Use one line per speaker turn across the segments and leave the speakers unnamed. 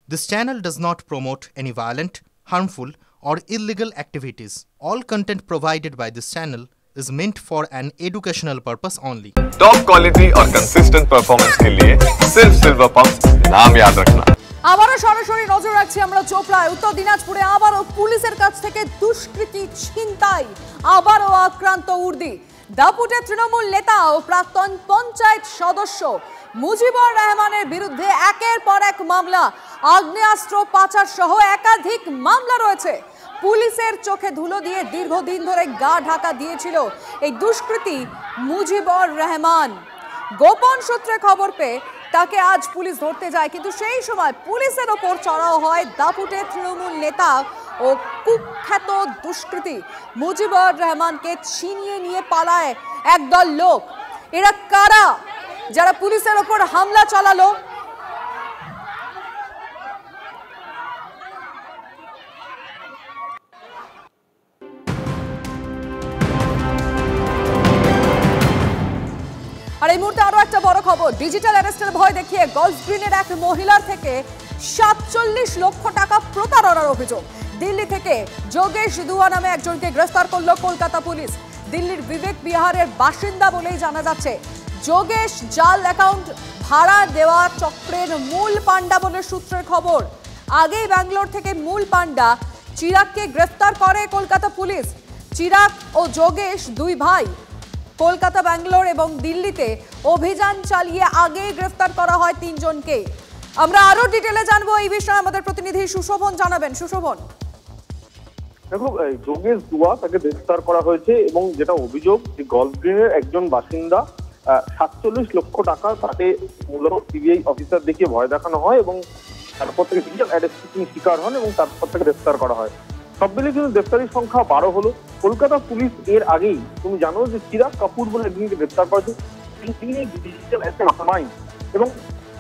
This channel does not promote any violent, harmful, or illegal activities. All content provided by this channel is meant for an educational purpose only.
Top quality और consistent performance के लिए सिर्फ silver pumps नाम याद रखना।
আবারও সরাসরি নজর রাখছি আমরা চোপড়ায়। উত্তর দিনাজপুরে আবারও পুলিশের কাছ থেকে দুষ্কৃতী ছিনতাই, আবারও আক্রান্ত উর্দি। দাপুটে তৃণমূল নেতা ও প্রাক্তন পঞ্চায়েত সদস্য মুজিবুর রহমানের বিরুদ্ধে একের পর এক মামলা, আগ্নেয়াস্ত্র পাচার সহ একাধিক মামলা রয়েছে। পুলিশের চোখে ধুলো দিয়ে দীর্ঘদিন ধরে গা ঢাকা দিয়েছিল এই দুষ্কৃতী মুজিবুর রহমান। গোপন সূত্রে খবর পেয়ে তাকে আজ পুলিশ ধরতে যায়, কিন্তু সেই সময় পুলিশের ওপর চড়াও হয় দাপুটে তৃণমূল নেতা ও কুখ্যাত দুষ্কৃতী মুজিবুর রহমানকে ছিনিয়ে নিয়ে পালায় একদল লোক। এরা কারা যারা পুলিশের ওপর হামলা চালালো? আর এই মুহূর্তে আরো একটা বড় খবর, ডিজিটাল অ্যারেস্টের ভয় দেখিয়ে গলফ গ্রিনের এক মহিলার থেকে ৪৭ লক্ষ টাকা প্রতারণার অভিযোগ। দিল্লি থেকে যোগেশ দুয়া নামে একজনকে গ্রেফতার করল কলকাতা পুলিশ। দিল্লির বিবেক বিহারের বাসিন্দা বলেই জানা যাচ্ছে। যোগেশ জাল অ্যাকাউন্ট ভাড়া দেওয়া চক্রের মূল পান্ডা বলে সূত্রের খবর। আগেই ব্যাঙ্গালোর থেকে মূল পান্ডা চিরাগকে গ্রেফতার করে কলকাতা পুলিশ। চিরাগ ও যোগেশ দুই ভাই কলকাতা, ব্যাঙ্গালোর এবং দিল্লিতে অভিযান চালিয়ে আগেই গ্রেফতার করা হয় তিনজনকে। আমরা আরো ডিটেলে জানবো এই বিষয়ে, আমাদের প্রতিনিধি সুশোভন জানাবেন। সুশোভন,
দেখো, যোগেশ দুয়া তাকে গ্রেফতার করা হয়েছে এবং যেটা অভিযোগ যে গলফ গ্রিনের একজন বাসিন্দা ৪৭ লক্ষ টাকা তাকে মূলত সিবিআই অফিসার দেখিয়ে ভয় দেখানো হয় এবং তারপর থেকে ডিজিটাল অ্যারেস্টের শিকার হন এবং তারপর থেকে গ্রেফতার করা হয়। সব মিলে কিন্তু গ্রেফতারির সংখ্যা ১২ হলো। কলকাতা পুলিশ এর আগেই তুমি জানো যে চিরাগ কাপুর বলে একজনকে গ্রেফতার করেছে, তিনি ডিজিটাল মাইন্ড, এবং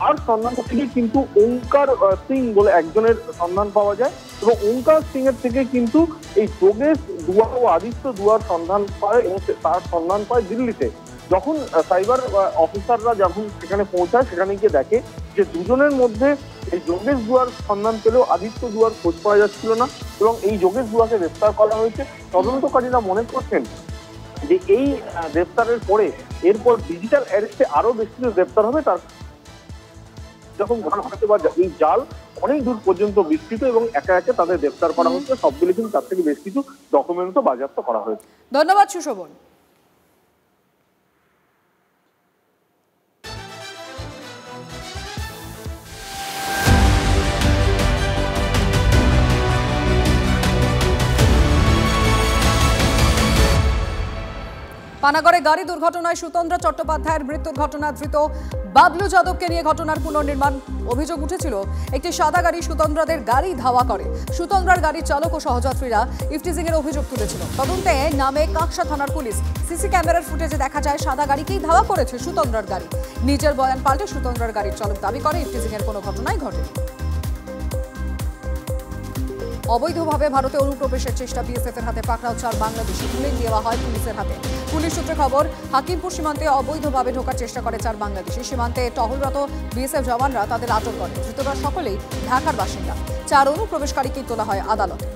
আর সন্ধান থেকে কিন্তু ওঙ্কার সিং বলে একজনের সন্ধান পাওয়া যায় এবং ওঙ্কার সিং এর থেকে কিন্তু এই যোগেশ দুয়া ও আদিত্য দুয়ার সন্ধান পায় এবং তার সন্ধান পায় দিল্লিতে। যখন সাইবার অফিসাররা যখন সেখানে পৌঁছায়, সেখানে গিয়ে দেখে যে দুজনের মধ্যে এই যোগেশ দুয়ার সন্ধান পেলেও আদিত্য দুয়ার খোঁজ পাওয়া যাচ্ছিল না এবং এই যোগেশ দুয়াকে গ্রেফতার করা হয়েছে। তদন্তকারীরা মনে করছেন যে এই গ্রেফতারের পরে এরপর ডিজিটাল অ্যারেস্টে আরো বেশি কিছু গ্রেফতার হবে। তার যখন ঘটনা ঘটতে পারে এই জাল অনেক দূর পর্যন্ত বিস্তৃত এবং একে একে তাদের গ্রেফতার করা হচ্ছে। সব মিলে কিন্তু তার থেকে বেশ কিছু ডকুমেন্টও বাজেয়াপ্ত করা হয়েছে।
ধন্যবাদ সুশোভন। পানাগড়ে গাড়ি দুর্ঘটনায় সুতন্দ্রা চট্টোপাধ্যায়ের মৃত্যুর ঘটনা ধৃত বাবলু যাদবকে নিয়ে ঘটনার পুনর্নির্মাণ অভিযোগ উঠেছিল। একটি সাদা গাড়ি সুতন্দ্রাদের গাড়ি ধাওয়া করে। সুতন্দ্রার গাড়ির চালক ও সহযাত্রীরা ইফটিজিং এর অভিযোগ তুলেছিল। তদন্তে নামে কাকসা থানার পুলিশ। সিসি ক্যামেরার ফুটেজে দেখা যায় সাদা গাড়িকেই ধাওয়া করেছে সুতন্দ্রার গাড়ি। নিজের বয়ান পাল্টে সুতন্দ্রার গাড়ির চালক দাবি করে ইফটিজিং এর কোনো ঘটনাই ঘটেনি। অবৈধভাবে ভারতে অনুপ্রবেশের চেষ্টা বিএসএফ এর হাতে পাকড়াও ৪ বাংলাদেশি, তুলে দেওয়া হয় পুলিশের হাতে। পুলিশ সূত্রে খবর, হাকিমপুর সীমান্তে অবৈধভাবে ঢোকার চেষ্টা করে ৪ বাংলাদেশি। সীমান্তে টহলরত বিএসএফ জওয়ানরা তাদের আটক করে। ধৃতরা সকলেই ঢাকার বাসিন্দা। ৪ অনুপ্রবেশকারীকে তোলা হয় আদালতে।